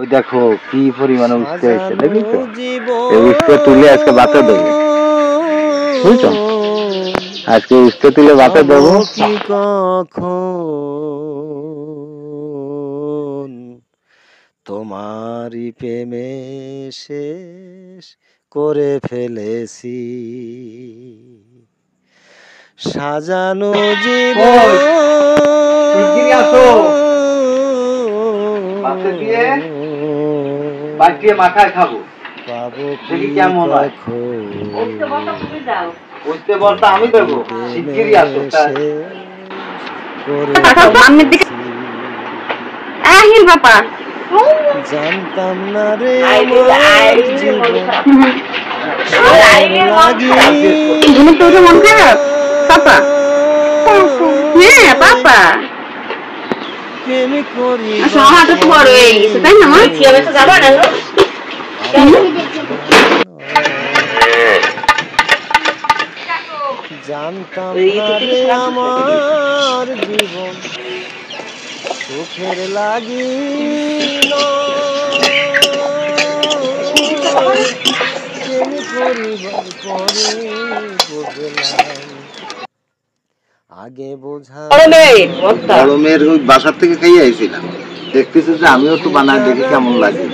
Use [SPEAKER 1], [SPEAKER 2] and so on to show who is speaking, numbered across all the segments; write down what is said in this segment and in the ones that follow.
[SPEAKER 1] ওই দেখো কি পরিমাণে উঠতে হয়েছে, দেখেছো? এই উঠতে তুলে আজকে বাতা দেবো, বুঝছো? আজকে উঠতে তুলে বাতা দেবো।
[SPEAKER 2] কি কখন তোমারই প্রেমে শেষ করে ফেলেছি সাজানো জীবন।
[SPEAKER 1] মাথায় খাবো, দেখি কেমন হয়। উঠতে বলতে আমি দেবো, শিগগিরই আসো।
[SPEAKER 2] জানতাম না রে আমার জীবন প্রেমিক করি জানতাম না রে আমার জীবন সুখের লাগি আগে বোঝা
[SPEAKER 1] গরমের ওই বাসার থেকে খাইয়ে আইছিলাম, দেখতেছি যে আমিও একটু বানাই দেখি কেমন লাগে।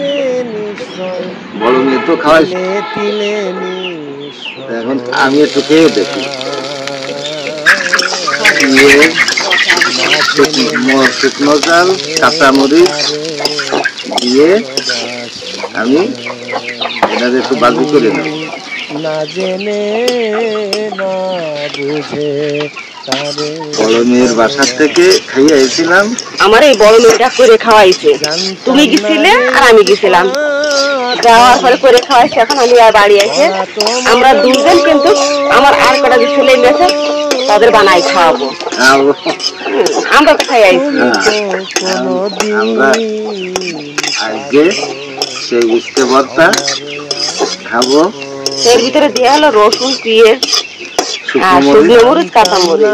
[SPEAKER 1] বড় মেয়ে তো খাওয়াইছি, এখন আমি একটু খেয়ে দেখি। শুকনো চাল, কাঁচামরিচ দিয়ে আমি এটা একটু বাজি করে নেব।
[SPEAKER 2] না জেনে না বুঝে
[SPEAKER 1] বড় মেয়ের বাসার থেকে খাইয়ে এসেছিলাম।
[SPEAKER 3] আমার এই বড় মেয়েটা করে খাওয়াইছে, তুমি গেছিলে আর আমি গেছিলাম, যাওয়ার পরে করে খাওয়াইছে। এখন আমি আর বাড়ি আইছে, আমরা দুজন, কিন্তু আমার আর কটা যে ছেলে মেয়েছে তাদের বানাই খাওয়াবো। আমরা খাই আইছি।
[SPEAKER 1] আমরা আজকে সেই উস্তে ভর্তা খাবো।
[SPEAKER 3] এর ভিতরে দেওয়া হলো রসুন, পেঁয়াজ, শুকনো মরিচ, কাঁচা মরিচ,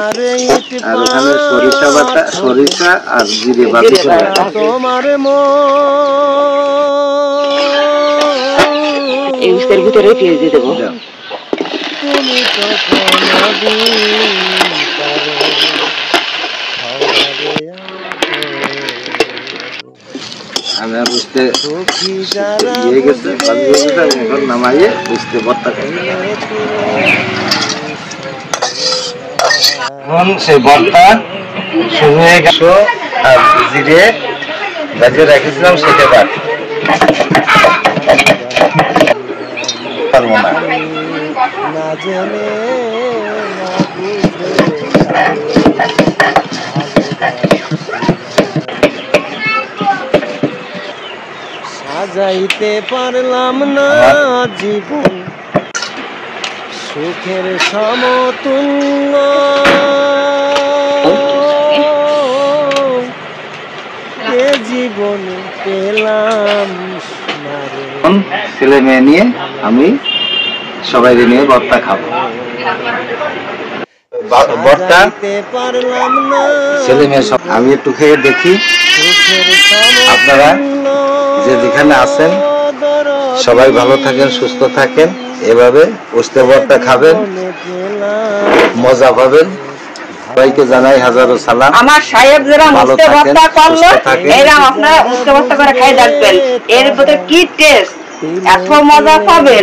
[SPEAKER 1] আর ওখানে সরিষা বাটা, সরিষা আর জিরে বাটা।
[SPEAKER 3] এই উস্তের ভিতরে পেঁয়াজ দিয়ে দেবো।
[SPEAKER 1] আমি আর বুঝতে ইয়ে গেছে, এখন নামাইয়ে বুঝতে ভর্তা খাই। এখন সেই ভর্তা শুরু হয়ে গেল, আর জিরে বাজিয়ে রেখেছিলাম সেটা বাদ পারবো না।
[SPEAKER 2] সাজাইতে পারলাম না জীবন সুখের সমতুল্য, এ জীবন পেলাম না রে।
[SPEAKER 1] ছেলে মেয়ে নিয়ে আমি সবাই নিয়ে ভর্তা খাবো। ভর্তা
[SPEAKER 2] পারলাম না
[SPEAKER 1] ছেলে মেয়ে সব, আমি একটু খেয়ে দেখি। আপনারা যে যেখানে আছেন সবাই ভালো থাকেন, সুস্থ থাকেন, এভাবে উস্তে ভর্তা খাবেন, মজা পাবেন। সবাইকে জানাই হাজারো সালাম।
[SPEAKER 3] আমার সাহেব যারা উস্তে ভর্তা করলো, এরা আপনারা উস্তে ভর্তা করে খাই দেখবেন, এর ভিতরে কি টেস্ট, এত মজা পাবেন।